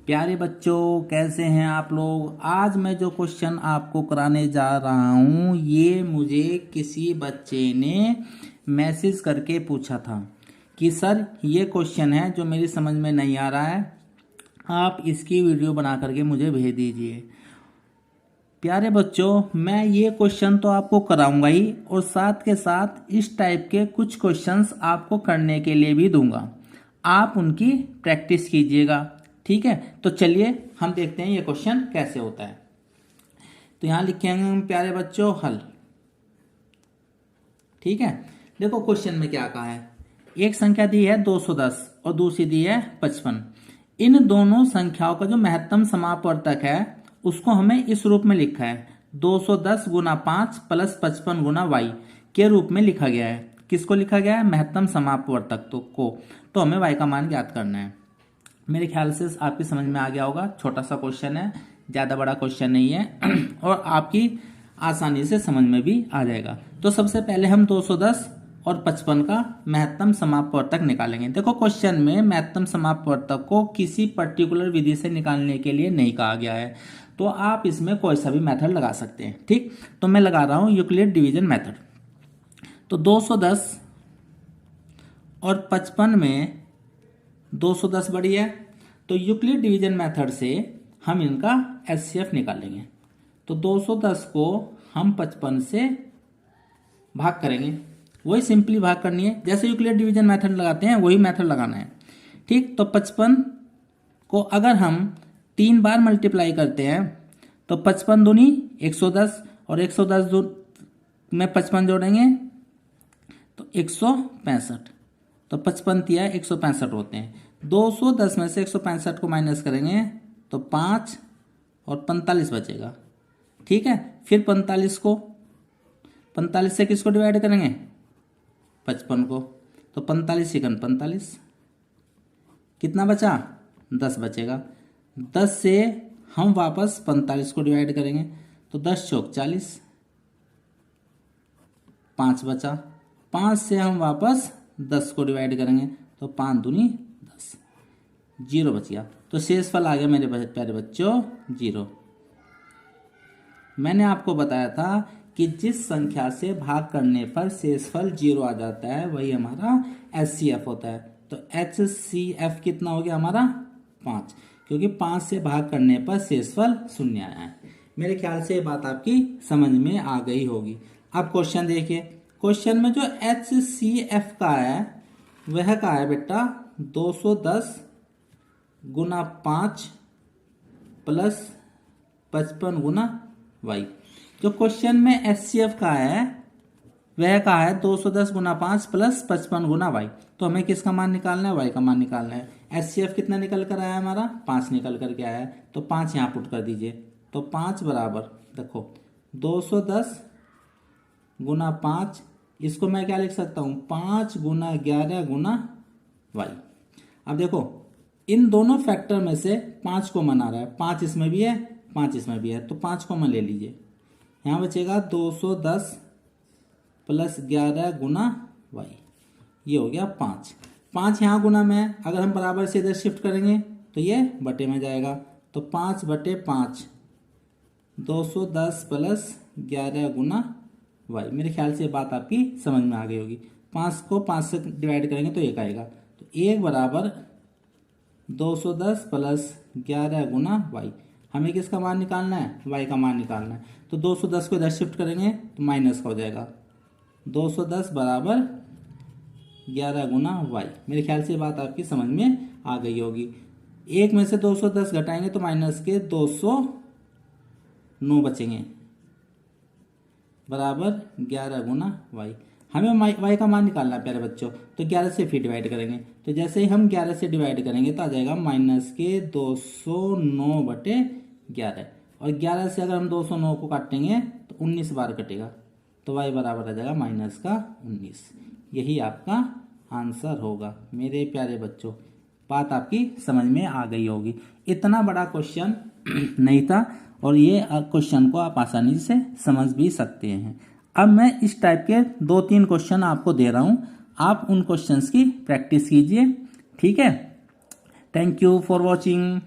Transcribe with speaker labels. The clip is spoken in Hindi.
Speaker 1: प्यारे बच्चों, कैसे हैं आप लोग। आज मैं जो क्वेश्चन आपको कराने जा रहा हूँ ये मुझे किसी बच्चे ने मैसेज करके पूछा था कि सर ये क्वेश्चन है जो मेरी समझ में नहीं आ रहा है, आप इसकी वीडियो बना करके मुझे भेज दीजिए। प्यारे बच्चों, मैं ये क्वेश्चन तो आपको कराऊंगा ही और साथ के साथ इस टाइप के कुछ क्वेश्चंस आपको करने के लिए भी दूंगा। आप उनकी प्रैक्टिस कीजिएगा, ठीक है। तो चलिए हम देखते हैं ये क्वेश्चन कैसे होता है। तो यहाँ लिखेंगे हम प्यारे बच्चों हल, ठीक है। देखो क्वेश्चन में क्या कहा है। एक संख्या दी है 210 और दूसरी दी है 55। इन दोनों संख्याओं का जो महत्तम समापवर्तक है उसको हमें इस रूप में लिखा है 210 गुना 5 प्लस 55 गुना y के रूप में लिखा गया है। किसको लिखा गया है? महत्तम समापवर्तक को। तो हमें y का मान ज्ञात करना है। मेरे ख्याल से आपकी समझ में आ गया होगा। छोटा सा क्वेश्चन है, ज़्यादा बड़ा क्वेश्चन नहीं है और आपकी आसानी से समझ में भी आ जाएगा। तो सबसे पहले हम 210 और 55 का महत्तम समापवर्तक निकालेंगे। देखो क्वेश्चन में महत्तम समापवर्तक को किसी पर्टिकुलर विधि से निकालने के लिए नहीं कहा गया है, तो आप इसमें कोई सा भी मेथड लगा सकते हैं, ठीक। तो मैं लगा रहा हूं यूक्लिड डिवीजन मेथड। तो 210 और 55 में 210 बड़ी है, तो यूक्लिड डिवीजन मेथड से हम इनका एचसीएफ निकालेंगे। तो 210 को हम 55 से भाग करेंगे, वही सिंपली भाग करनी है। जैसे यूक्लिड डिवीजन मेथड लगाते हैं वही मेथड लगाना है, ठीक। तो 55 को अगर हम 3 बार मल्टीप्लाई करते हैं तो 55 दूनी 110 और 110 में 55 जोड़ेंगे तो 165। तो 55 तिया 165 होते हैं। 210 में से 165 को माइनस करेंगे तो 5 और 45 बचेगा, ठीक है। फिर 45 से किसको डिवाइड करेंगे? 55 को। तो 45 सेकंड 45, कितना बचा? 10 बचेगा। 10 से हम वापस 45 को डिवाइड करेंगे तो 10 चौक 40, 5 बचा। 5 से हम वापस 10 को डिवाइड करेंगे तो 5 दूनी 10, 0 बच गया। तो शेषफल आ गया मेरे प्यारे बच्चों 0। मैंने आपको बताया था कि जिस संख्या से भाग करने पर शेषफल 0 आ जाता है वही हमारा एचसीएफ होता है। तो एचसीएफ कितना हो गया हमारा? 5, क्योंकि 5 से भाग करने पर शेषफल 0 आया है। मेरे ख्याल से ये बात आपकी समझ में आ गई होगी। अब क्वेश्चन देखिए। क्वेश्चन में जो एचसीएफ का है वह का है बेटा 210 गुना 5 प्लस 55 गुना y। जो क्वेश्चन में एचसीएफ का है वह का है 210 गुना 5 प्लस 55 गुना y। तो हमें किसका मान निकालना है? y का मान निकालना है। एचसीएफ कितना निकल कर आया हमारा? 5 निकल कर के आया है। तो 5 यहाँ पुट कर दीजिए। तो 5 बराबर देखो 210 गुना 5, इसको मैं क्या लिख सकता हूँ? 5 गुना 11 गुना y। अब देखो इन दोनों फैक्टर में से 5 कॉमन आ रहा है, 5 इसमें भी है 5 इसमें भी है, तो 5 कॉमन ले लीजिए। यहाँ बचेगा 210 प्लस 11 गुना y, ये हो गया 5। 5 यहाँ गुना में है, अगर हम बराबर से इधर शिफ्ट करेंगे तो ये बटे में जाएगा। तो 5 बटे 5 210 प्लस 11 गुना y। मेरे ख्याल से बात आपकी समझ में आ गई होगी। 5 को 5 से डिवाइड करेंगे तो 1 आएगा। तो 1 बराबर 210 प्लस 11 गुना y। हमें किसका मान निकालना है? y का मान निकालना है। तो 210 को इधर शिफ्ट करेंगे तो माइनस का हो जाएगा। 210 बराबर 11 गुना y। मेरे ख्याल से बात आपकी समझ में आ गई होगी। 1 में से 210 घटाएंगे तो माइनस के 209 बचेंगे बराबर 11 गुना y। हमें y का मान निकालना है प्यारे बच्चों। तो 11 से फिर डिवाइड करेंगे, तो जैसे ही हम 11 से डिवाइड करेंगे तो आ जाएगा माइनस के 209 बटे 11। और 11 से अगर हम 209 को काटेंगे तो 19 बार कटेगा, तो y बराबर आ जाएगा माइनस का 19। यही आपका आंसर होगा मेरे प्यारे बच्चों। बात आपकी समझ में आ गई होगी। इतना बड़ा क्वेश्चन नहीं था और ये क्वेश्चन को आप आसानी से समझ भी सकते हैं। अब मैं इस टाइप के 2-3 क्वेश्चन आपको दे रहा हूँ, आप उन क्वेश्चंस की प्रैक्टिस कीजिए, ठीक है। Thank you for watching.